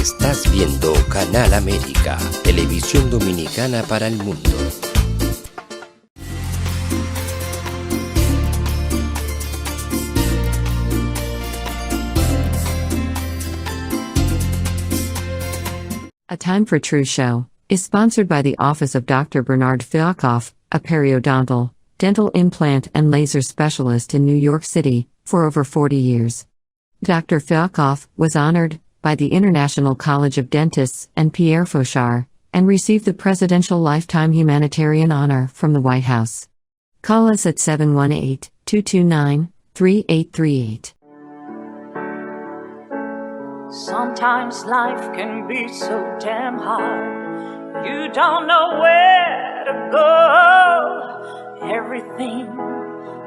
Estás viendo Canal América, televisión dominicana para el mundo. A Time for Truth show is sponsored by the Office of Dr. Bernard Fialkoff, a periodontal, dental implant and laser specialist in New York City, for over 40 years. Dr. Fialkoff was honored by the International College of Dentists and Pierre Fauchard, and received the Presidential Lifetime Humanitarian Honor from the White House. Call us at 718-229-3838. Sometimes life can be so damn hard. You don't know where to go. Everything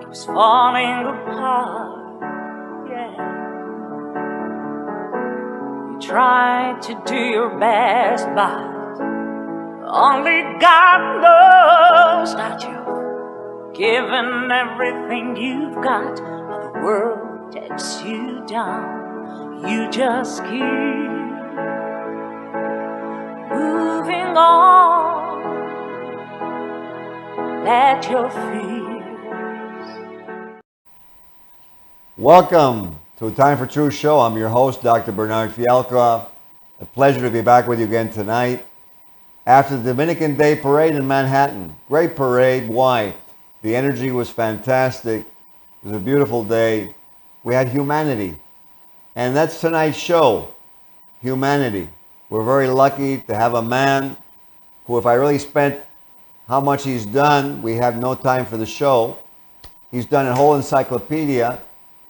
keeps falling apart. Yeah. You try to do your best, but only God knows that you've given everything you've got, but the world takes you down. You just keep moving on. Let your fears. Welcome to A Time for Truth show. I'm your host, Dr. Bernard Fialkoff. A pleasure to be back with you again tonight. After the Dominican Day Parade in Manhattan. Great parade. Why? The energy was fantastic. It was a beautiful day. We had humanity. And that's tonight's show, humanity. We're very lucky to have a man who, if I really spent how much he's done, we have no time for the show. He's done a whole encyclopedia,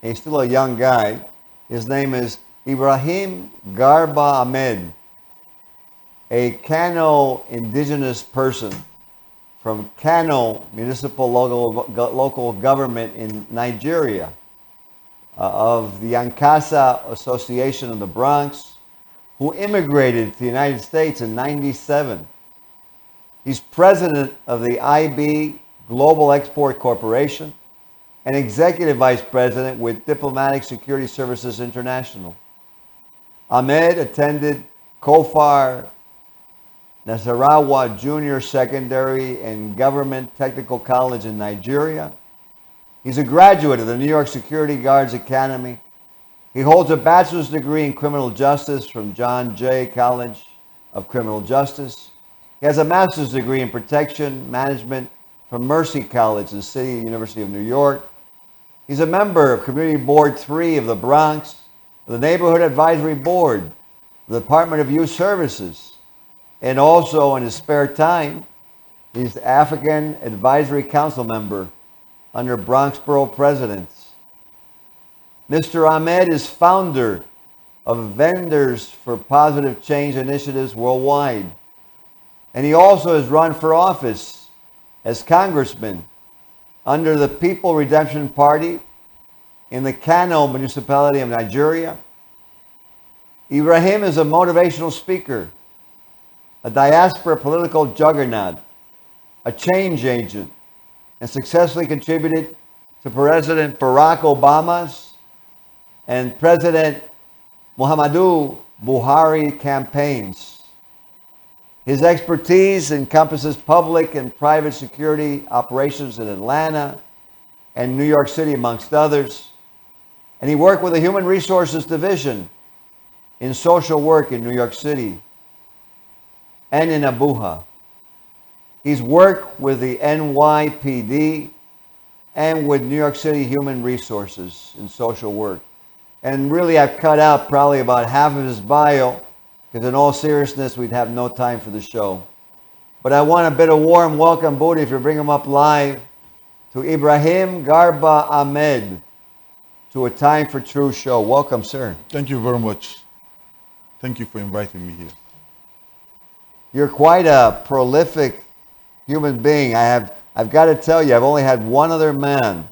and he's still a young guy. His name is Ibrahim Garba Ahmed, a Canal indigenous person from Canal Municipal Local Government in Nigeria. Of the Ankasa Association of the Bronx, who immigrated to the United States in '97. He's president of the Aibee Global Exports Corporation and executive vice president with Diplomatic Security Services International. Ahmed attended Kofar Nasarawa Junior Secondary and Government Technical College in Nigeria. He's a graduate of the New York Security Guards Academy. He holds a bachelor's degree in criminal justice from John Jay College of Criminal Justice. He has a master's degree in protection management from Mercy College, the City University of New York. He's a member of Community Board 3 of the Bronx, the Neighborhood Advisory Board, the Department of Youth Services, and also in his spare time, he's the African Advisory Council member under Bronx Borough presidents. Mr. Ahmed is founder of Vendors for Positive Change Initiatives Worldwide. And he also has run for office as congressman under the People Redemption Party in the Canal municipality of Nigeria. Ibrahim is a motivational speaker, a diaspora political juggernaut, a change agent, and successfully contributed to President Barack Obama's and President Muhammadu Buhari campaigns. His expertise encompasses public and private security operations in Atlanta and New York City, amongst others. And he worked with the Human Resources Division in social work in New York City and in Abuja. He's worked with the NYPD and with New York City Human Resources in social work. And really, I've cut out probably about half of his bio, because in all seriousness, we'd have no time for the show. But I want a bit of warm welcome, Booty, if you bring him up live, to Ibrahim Garba Ahmed, to A Time for Truth show. Welcome, sir. Thank you very much. Thank you for inviting me here. You're quite a prolific human being. I've got to tell you, I've only had one other man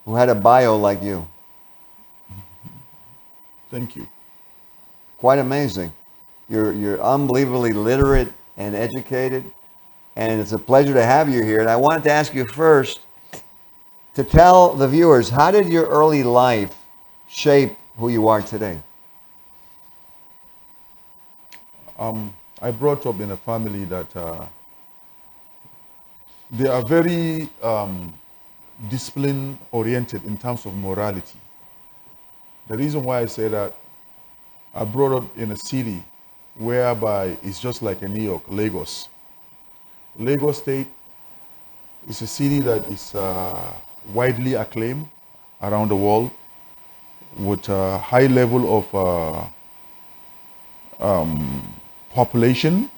who had a bio like you. Thank you. Quite amazing. You're unbelievably literate and educated, and it's a pleasure to have you here. And I wanted to ask you first to tell the viewers, how did your early life shape who you are today? I brought up in a family that they are very discipline oriented in terms of morality. The reason why I say that, I brought up in a city whereby it's just like in New York, Lagos. Lagos State is a city that is widely acclaimed around the world with a high level of population,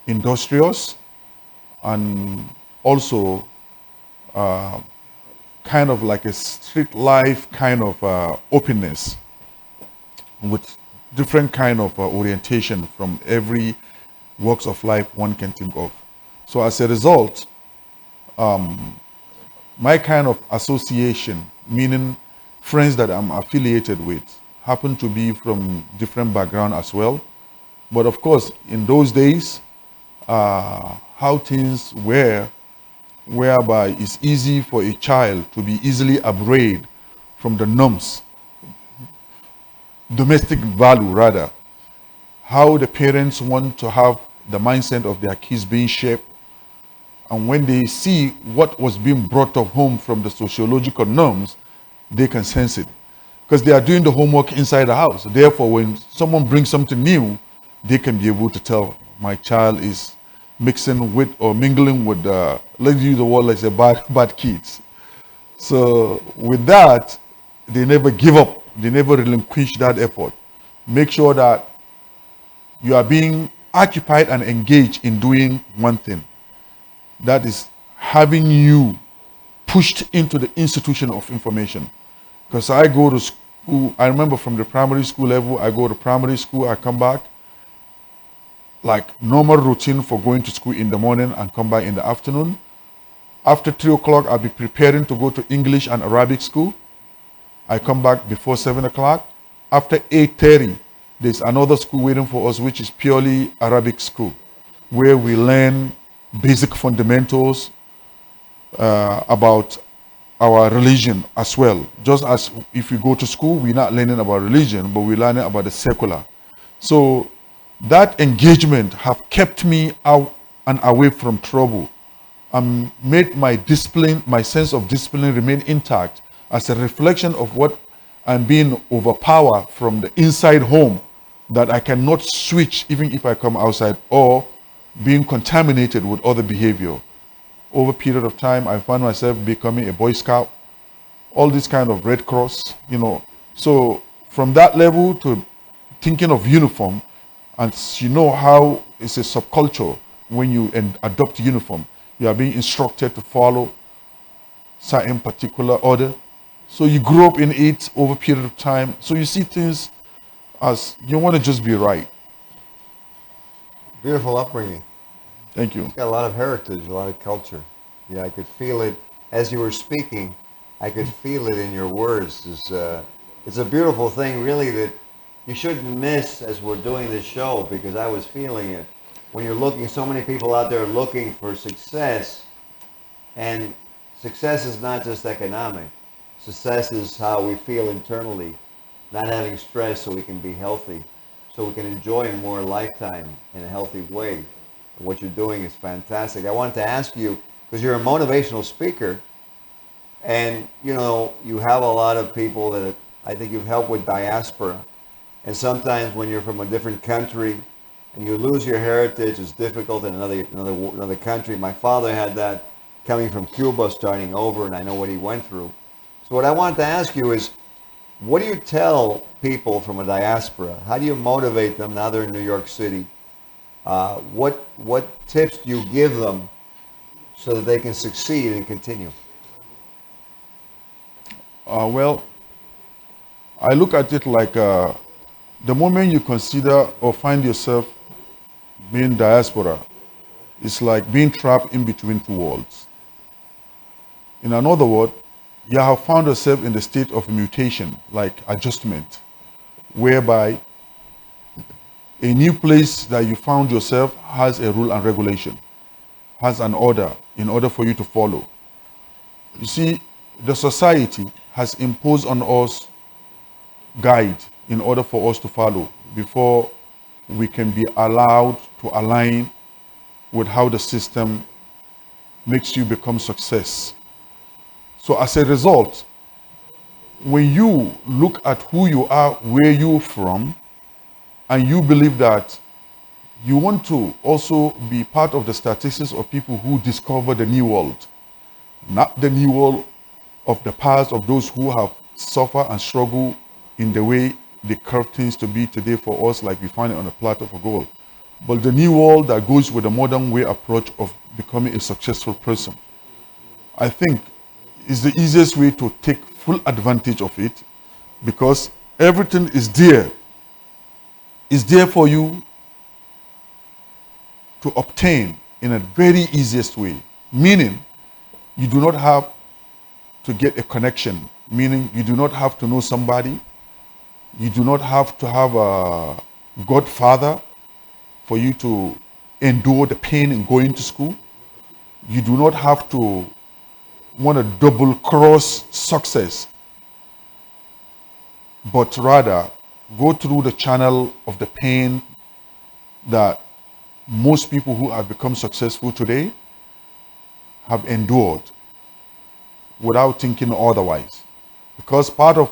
industrious, and also kind of like a street life kind of openness with different kind of orientation from every walks of life one can think of. So as a result, my kind of association, meaning friends that I'm affiliated with, happen to be from different background as well. But of course, in those days, how things were, whereby it's easy for a child to be easily upbraided from the norms, domestic value rather, how the parents want to have the mindset of their kids being shaped, and when they see what was being brought up home from the sociological norms, they can sense it because they are doing the homework inside the house. Therefore, when someone brings something new, they can be able to tell my child is mixing with or mingling with let's use the word like say bad kids. So with that, they never give up. They never relinquish that effort. Make sure that you are being occupied and engaged in doing one thing. That is having you pushed into the institution of information. Because I go to school, I remember from the primary school level, I go to primary school, I come back, like normal routine for going to school in the morning and come back in the afternoon. After 3 o'clock, I'll be preparing to go to English and Arabic school. I come back before 7 o'clock. After 8:30, there's another school waiting for us, which is purely Arabic school, where we learn basic fundamentals about our religion as well. Just as if we go to school, we're not learning about religion, but we're learning about the secular. So that engagement have kept me out and away from trouble and made my discipline, my sense of discipline remain intact as a reflection of what I'm being overpowered from the inside home, that I cannot switch even if I come outside, or being contaminated with other behavior. Over a period of time, I found myself becoming a Boy Scout, all this kind of Red Cross, So from that level to thinking of uniform, and you know how it's a subculture when you adopt uniform. You are being instructed to follow certain particular order. So you grew up in it over a period of time. So you see things as you want to just be right. Beautiful upbringing. Thank you. It's got a lot of heritage, a lot of culture. Yeah, I could feel it as you were speaking. I could feel it in your words. It's a beautiful thing, really, that you shouldn't miss as we're doing this show, because I was feeling it. When you're looking, so many people out there looking for success, and success is not just economic. Success is how we feel internally, not having stress so we can be healthy, so we can enjoy more lifetime in a healthy way. And what you're doing is fantastic. I wanted to ask you, because you're a motivational speaker, and you have a lot of people that I think you've helped with diaspora. And sometimes when you're from a different country and you lose your heritage, it's difficult in another country. My father had that coming from Cuba, starting over, and I know what he went through. So what I wanted to ask you is, what do you tell people from a diaspora? How do you motivate them now they're in New York City? What tips do you give them so that they can succeed and continue? Well, I look at it like the moment you consider or find yourself being diaspora, it's like being trapped in between two worlds. In another word, you have found yourself in the state of mutation, like adjustment, whereby a new place that you found yourself has a rule and regulation, has an order in order for you to follow. You see, the society has imposed on us guide in order for us to follow before we can be allowed to align with how the system makes you become success. So as a result, when you look at who you are, where you're from, and you believe that you want to also be part of the statistics of people who discover the new world, not the new world of the past, of those who have suffered and struggled in the way they curve things to be today for us, like we find it on a platter of gold. But the new world that goes with the modern way approach of becoming a successful person, I think is the easiest way to take full advantage of it, because everything is there. It's there for you to obtain in a very easiest way, meaning you do not have to get a connection, meaning you do not have to know somebody, you do not have to have a godfather for you to endure the pain in going to school. You do not have to want to double cross success, but rather go through the channel of the pain that most people who have become successful today have endured without thinking otherwise. Because part of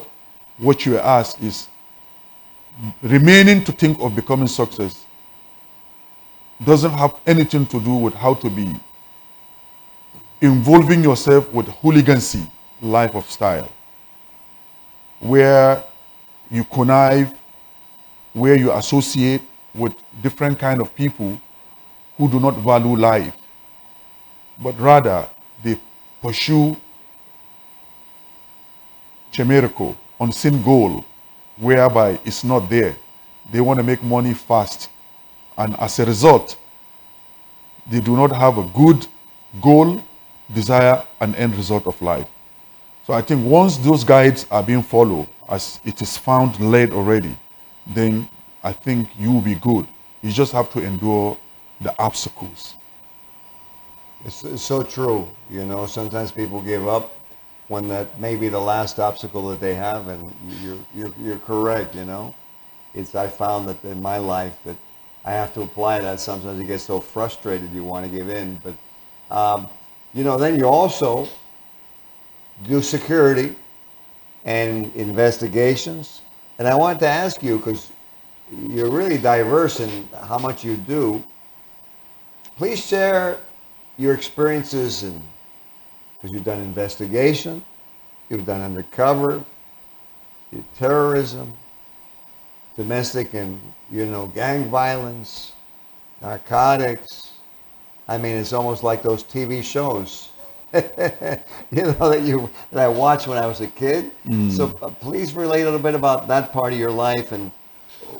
what you ask is remaining to think of becoming success doesn't have anything to do with how to be involving yourself with hooligancy life of style, where you connive, where you associate with different kind of people who do not value life, but rather they pursue chimerical, unseen goal, whereby it's not there. They want to make money fast, and as a result, they do not have a good goal, desire, and end result of life. So I think once those guides are being followed, as it is found led already, then I think you will be good. You just have to endure the obstacles. It's so true. You know, sometimes people give up when that may be the last obstacle that they have, and you're correct. You know, I found that in my life that I have to apply that. Sometimes you get so frustrated you want to give in, but you know, then you also do security and investigations. And I wanted to ask you, because you're really diverse in how much you do, please share your experiences, and because you've done investigation, you've done undercover, terrorism, domestic and, you know, gang violence, narcotics. I mean, it's almost like those TV shows, you know, that I watched when I was a kid. So please relate a little bit about that part of your life and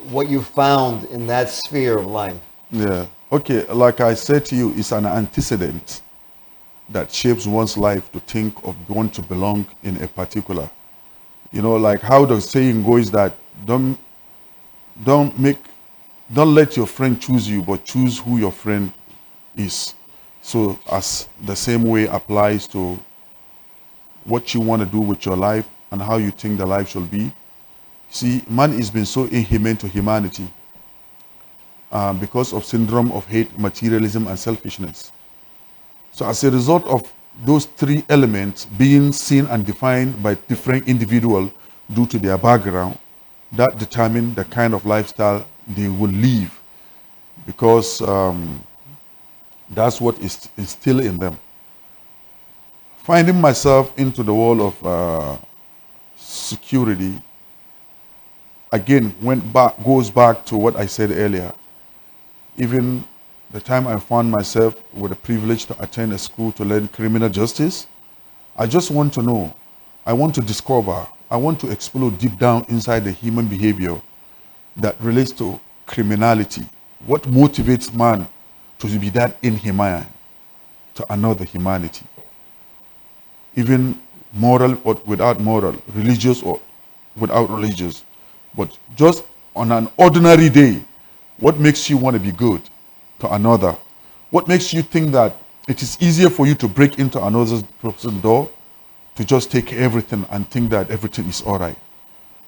what you found in that sphere of life. Yeah. Okay. Like I said to you, it's an antecedent that shapes one's life to think of want to belong in a particular. You know, like how the saying goes that don't let your friend choose you, but choose who your friend is. So as the same way applies to what you want to do with your life and how you think the life should be. See, man has been so inhumane to humanity because of syndrome of hate, materialism, and selfishness. So as a result of those three elements being seen and defined by different individuals due to their background, that determine the kind of lifestyle they will live, because that's what is still in them. Finding myself into the world of security, again, goes back to what I said earlier. Even the time I found myself with the privilege to attend a school to learn criminal justice, I just want to know, I want to discover, I want to explore deep down inside the human behavior that relates to criminality. What motivates man to be that inhumane to another humanity? Even moral or without moral, religious or without religious. But just on an ordinary day, what makes you want to be good to another? What makes you think that it is easier for you to break into another person's door to just take everything and think that everything is all right?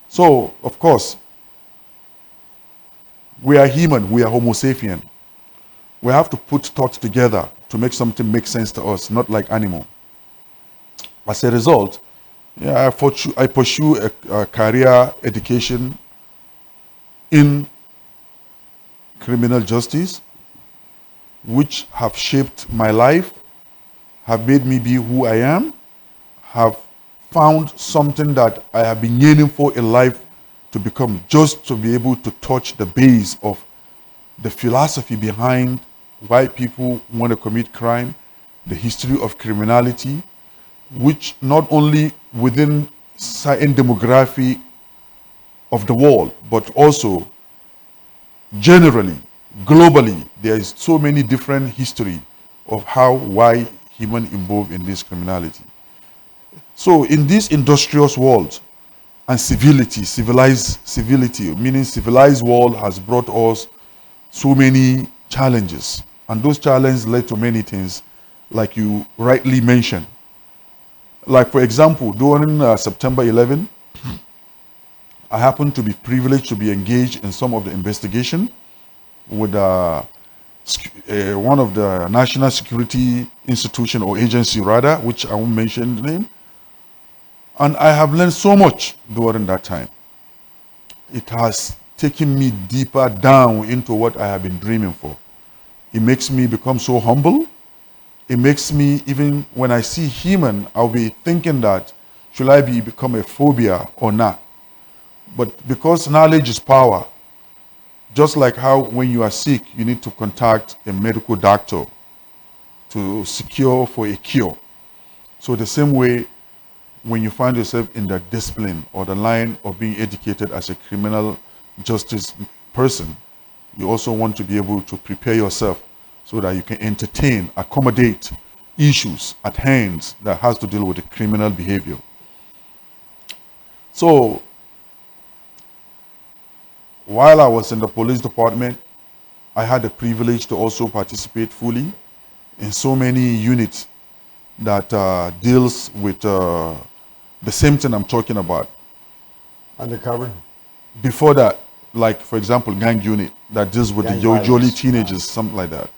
So, of course, We are human, we are Homo sapien. We have to put thoughts together to make something make sense to us, not like animal. As a result, yeah, I pursue a career education in criminal justice, which have shaped my life, have made me be who I am, have found something that I have been yearning for in life to become, just to be able to touch the base of the philosophy behind why people want to commit crime, the history of criminality, which not only within certain demography of the world, but also generally, globally, there is so many different history of why human involved in this criminality. So in this industrious world and civility, meaning civilized world has brought us so many challenges. And those challenges led to many things, like you rightly mentioned. Like for example, during September 11, I happened to be privileged to be engaged in some of the investigation with one of the national security institution or agency rather, which I won't mention the name. And I have learned so much during that time. It has taken me deeper down into what I have been dreaming for. It makes me become so humble. It makes me, even when I see human, I'll be thinking that, should I become a phobia or not? But because knowledge is power, just like how when you are sick, you need to contact a medical doctor to secure for a cure. So the same way, when you find yourself in the discipline or the line of being educated as a criminal justice person, you also want to be able to prepare yourself so that you can entertain, accommodate issues at hand that has to deal with the criminal behavior. So, while I was in the police department, I had the privilege to also participate fully in so many units that deals with the same thing I'm talking about. Undercover? Before that, like for example, gang unit that deals with Gang the jolly violence. teenagers, something like that.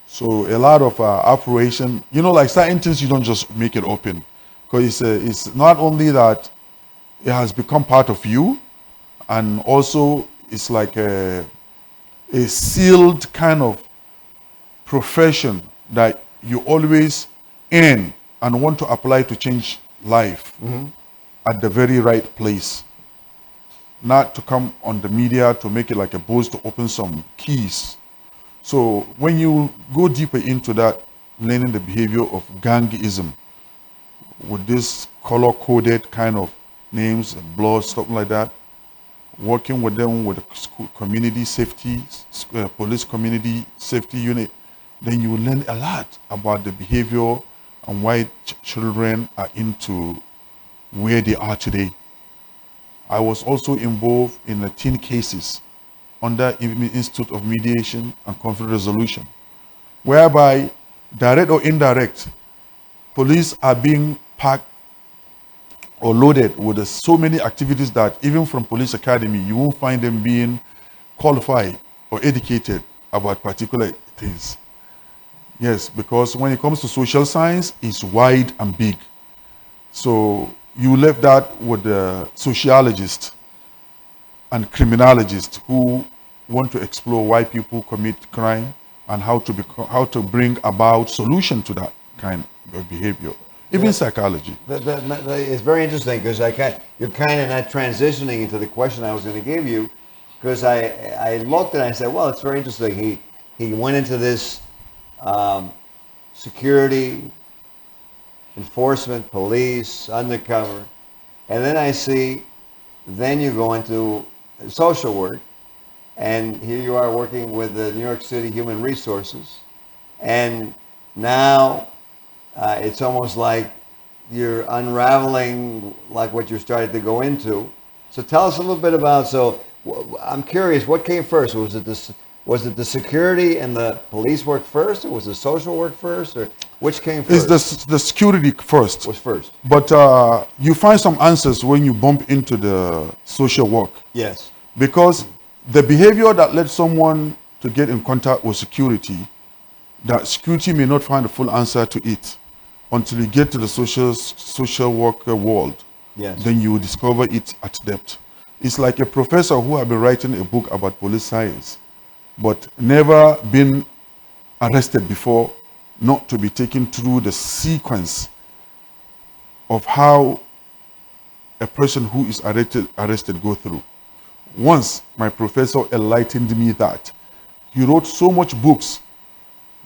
So a lot of operation, like certain things you don't just make it open, because it's not only that it has become part of you, and also it's like a sealed kind of profession that you always in and want to apply to change life at the very right place. Not to come on the media to make it like a boast to open some keys. So when you go deeper into that, learning the behavior of gangism with this color-coded kind of names, blood, stuff like that, working with them with the school community safety, police community safety unit, then you will learn a lot about the behavior and why children are into where they are today. I was also involved in the teen cases under Institute of Mediation and Conflict Resolution, whereby, direct or indirect, police are being packed or loaded with so many activities that even from police academy, you won't find them being qualified or educated about particular things. Yes, because when it comes to social science, it's wide and big. So you left that with the sociologists and criminologists who want to explore why people commit crime and how to bring about solution to that kind of behavior. Even psychology. It's very interesting because you're kind of not transitioning into the question I was going to give you, because I looked and I said, well, it's very interesting. He went into this security, enforcement, police, undercover, and then I see, then you go into social work, and here you are working with the New York City Human Resources, and now it's almost like you're unraveling like what you're starting to go into. So tell us a little bit about, I'm curious, what came first? Was it the security and the police work first, or was the social work first, or which came first? It's the security first. Was first. But you find some answers when you bump into the social work. Yes. Because The behavior that led someone to get in contact with security, that security may not find a full answer to it until you get to the social worker world. Yes. Then you will discover it at depth. It's like a professor who had been writing a book about police science, but never been arrested before, not to be taken through the sequence of how a person who is arrested go through. Once my professor enlightened me that he wrote so much books,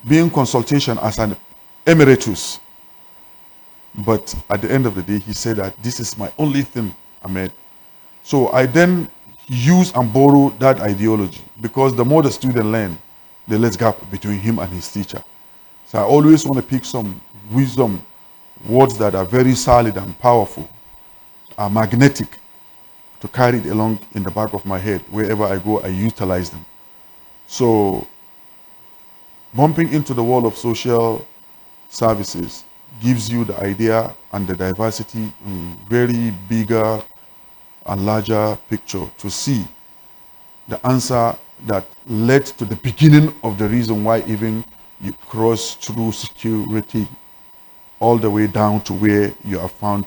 being consultation as an emeritus, but at the end of the day he said that this is my only thing, Ahmed. So I then use and borrow that ideology, because the more the student learn, the less gap between him and his teacher. So I always want to pick some wisdom words that are very solid and powerful, are magnetic, to carry it along in the back of my head. Wherever I go, I utilize them. So bumping into the world of social services gives you the idea and the diversity in very bigger and larger picture to see the answer that led to the beginning of the reason why even you cross through security all the way down to where you are found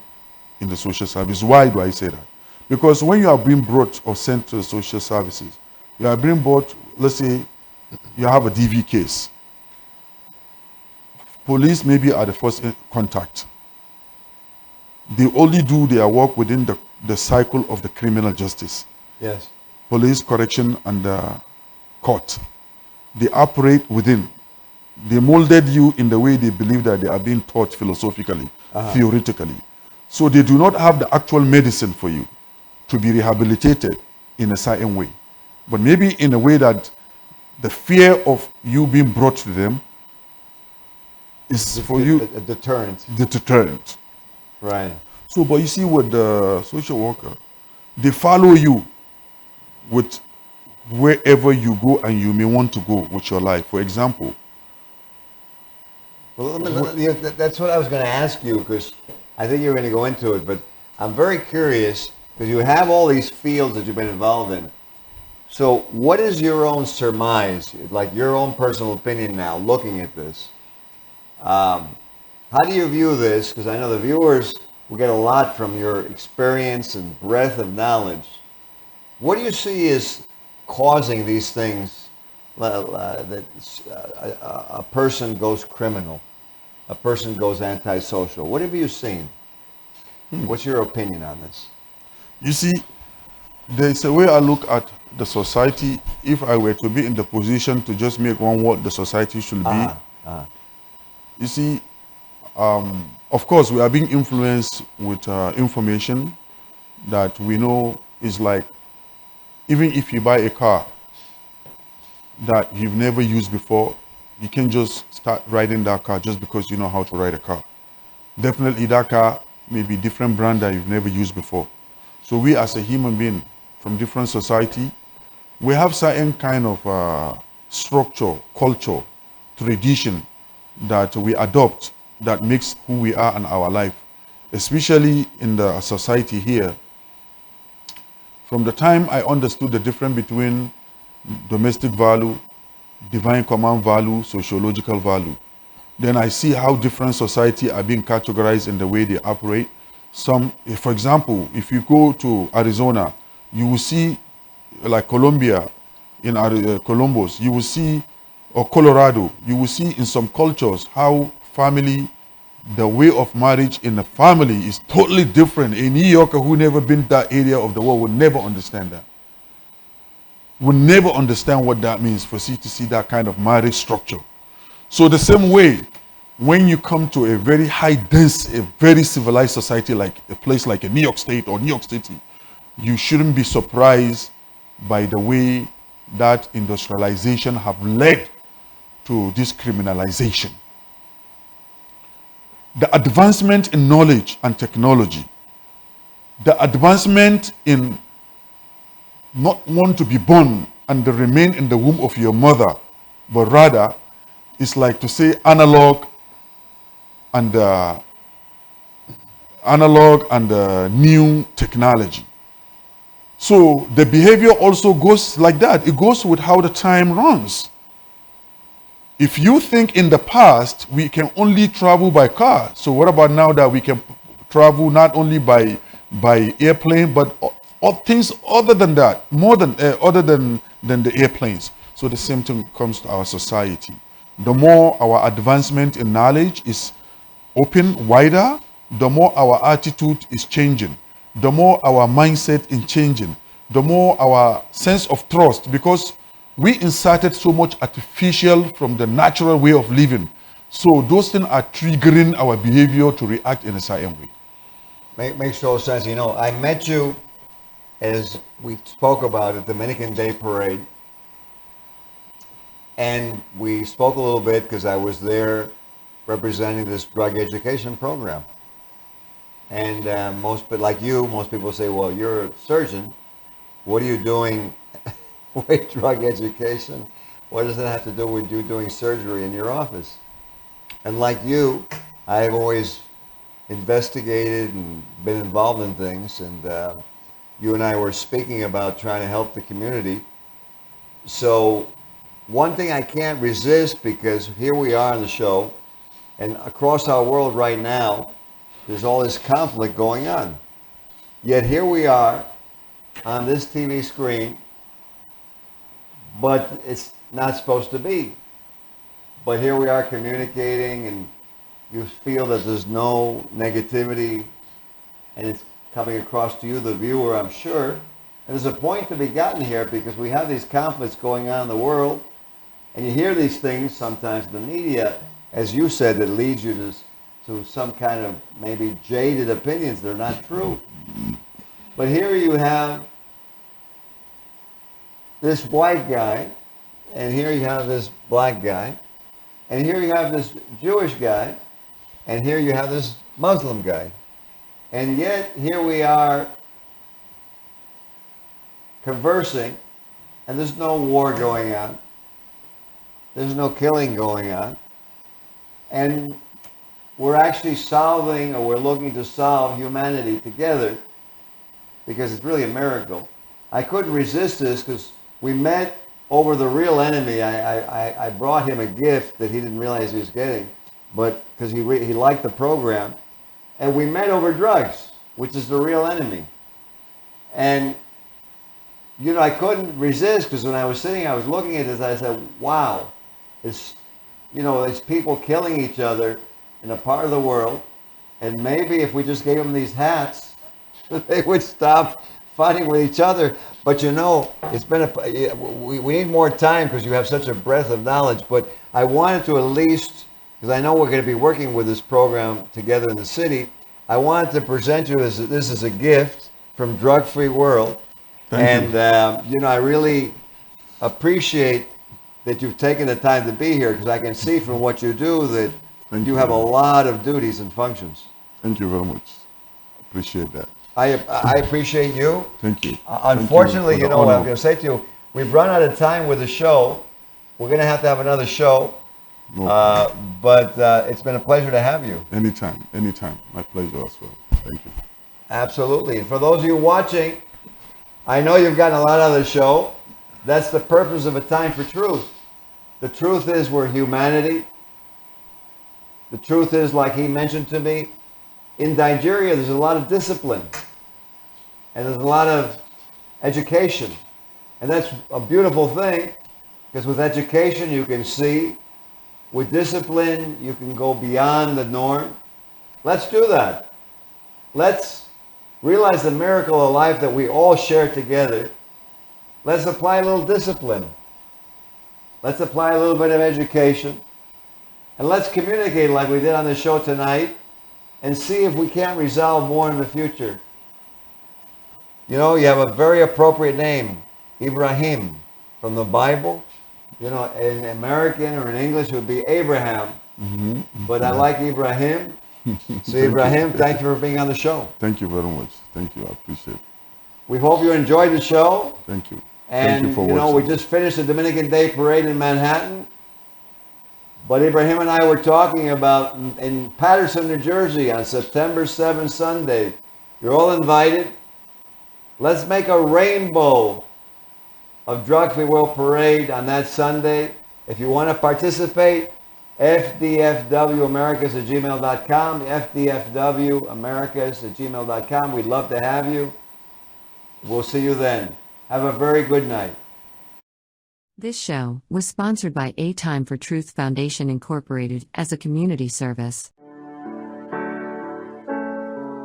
in the social service. Why do I say that? Because when you are being brought or sent to the social services, you are being brought, let's say you have a DV case. Police maybe are the first contact. They only do their work within the cycle of the criminal justice. Yes. Police, correction, and court. They operate within. They molded you in the way they believe that they are being taught philosophically, theoretically. So they do not have the actual medicine for you to be rehabilitated in a certain way. But maybe in a way that the fear of you being brought to them is for you a deterrent. the deterrent. Right. So, but you see, with the social worker, they follow you with wherever you go and you may want to go with your life. For example, Well, that's what I was going to ask you, because I think you're going to go into it, but I'm very curious, because you have all these fields that you've been involved in. So what is your own surmise, like your own personal opinion now, looking at this? How do you view this? Because I know the viewers will get a lot from your experience and breadth of knowledge. What do you see as causing these things, that a person goes criminal, a person goes antisocial? What have you seen? What's your opinion on this? you see, there's a way I look at the society. If I were to be in the position to just make one word the society should be, you see, of course, we are being influenced with information that we know is like, even if you buy a car that you've never used before, you can just start riding that car just because you know how to ride a car. Definitely that car may be different brand that you've never used before. So we as a human being from different society, we have certain kind of structure, culture, tradition that we adopt that makes who we are in our life, especially in the society here. From the time I understood the difference between domestic value, divine command value, sociological value, then I see how different society are being categorized in the way they operate. Some, for example, if you go to Arizona, you will see, like Colombia, in Columbus, you will see, or Colorado, you will see in some cultures how family, the way of marriage in the family is totally different. A New Yorker who never been that area of the world would never understand that. Would never understand what that means for you to see that kind of marriage structure. So the same way, when you come to a very high dense, a very civilized society like a place like a New York State or New York City, you shouldn't be surprised by the way that industrialization have led to this criminalization. The advancement in knowledge and technology, the advancement in not want to be born and remain in the womb of your mother, but rather it's like to say analog and new technology. So the behavior also goes like that. It goes with how the time runs. If you think in the past we can only travel by car, so what about now that we can travel not only by airplane, but things other than that, more than other than the airplanes. So the same thing comes to our society. The more our advancement in knowledge is open wider, the more our attitude is changing, the more our mindset is changing, the more our sense of trust, because we inserted so much artificial from the natural way of living. So those things are triggering our behavior to react in a certain way. Makes total sense. You know, I met you as we spoke about at the Dominican Day Parade. And we spoke a little bit because I was there representing this drug education program. And most people say, well, you're a surgeon. What are you doing with drug education? What does it have to do with you doing surgery in your office? And like you, I've always investigated and been involved in things. And you and I were speaking about trying to help the community. So one thing I can't resist, because here we are on the show, and across our world right now, there's all this conflict going on. Yet here we are on this TV screen, but it's not supposed to be. But here we are communicating, and you feel that there's no negativity, and it's coming across to you, the viewer, I'm sure. And there's a point to be gotten here, because we have these conflicts going on in the world, and you hear these things sometimes in the media, as you said, that leads you to some kind of maybe jaded opinions. They're not true. But here you have this white guy, and here you have this black guy, and here you have this Jewish guy, and here you have this Muslim guy. And yet here we are conversing, and there's no war going on. There's no killing going on. And we're actually solving, or we're looking to solve humanity together, because it's really a miracle. I couldn't resist this because we met over the real enemy. I brought him a gift that he didn't realize he was getting, but because he liked the program. And we met over drugs, which is the real enemy. And, you know, I couldn't resist, because when I was sitting, I was looking at this, I said, wow, it's people killing each other in a part of the world, and maybe if we just gave them these hats, they would stop fighting with each other. But you know, it's been we need more time, because you have such a breadth of knowledge. But I wanted to at least, because I know we're going to be working with this program together in the city, I wanted to present you this as a gift from Drug Free World. Thank you. You know, I really appreciate that you've taken the time to be here, because I can see from what you do that you have a lot of duties and functions. Thank you very much. Appreciate that. I appreciate you. Thank you. Unfortunately, you know what I'm going to say to you, we've run out of time with the show. We're going to have another show. But it's been a pleasure to have you. Anytime. My pleasure as well. Thank you. Absolutely. And for those of you watching, I know you've gotten a lot out of the show. That's the purpose of A Time for Truth. The truth is we're humanity. The truth is, like he mentioned to me, in Nigeria there's a lot of discipline. And there's a lot of education. And that's a beautiful thing, because with education you can see. With discipline, you can go beyond the norm. Let's do that. Let's realize the miracle of life that we all share together. Let's apply a little discipline. Let's apply a little bit of education. And let's communicate like we did on the show tonight, and see if we can't resolve more in the future. You know, you have a very appropriate name, Ibrahim, from the Bible. You know, in American or in English it would be Abraham. Mm-hmm. But I like Ibrahim. So Ibrahim, thank you for being on the show. Thank you very much. Thank you. I appreciate it. We hope you enjoyed the show. Thank you. And thank you for watching. We just finished the Dominican Day Parade in Manhattan. But Ibrahim and I were talking about in Paterson, New Jersey on September 7th, Sunday. You're all invited. Let's make a rainbow of Drug-Free World Parade on that Sunday. If you want to participate, fdfwamericas@gmail.com, fdfwamericas@gmail.com. We'd love to have you. We'll see you then. Have a very good night. This show was sponsored by A Time for Truth Foundation Incorporated as a community service.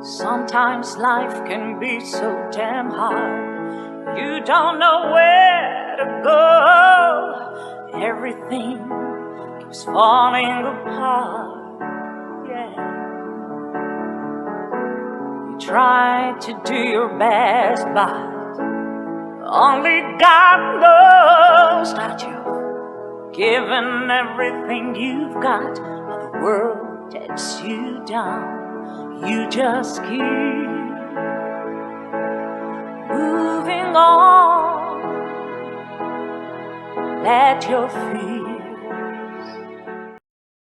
Sometimes life can be so damn hard. You don't know where to go. Everything keeps falling apart. Yeah. You try to do your best, but only God knows that you've given everything you've got, but the world takes you down. You just keep moving on. Let your feet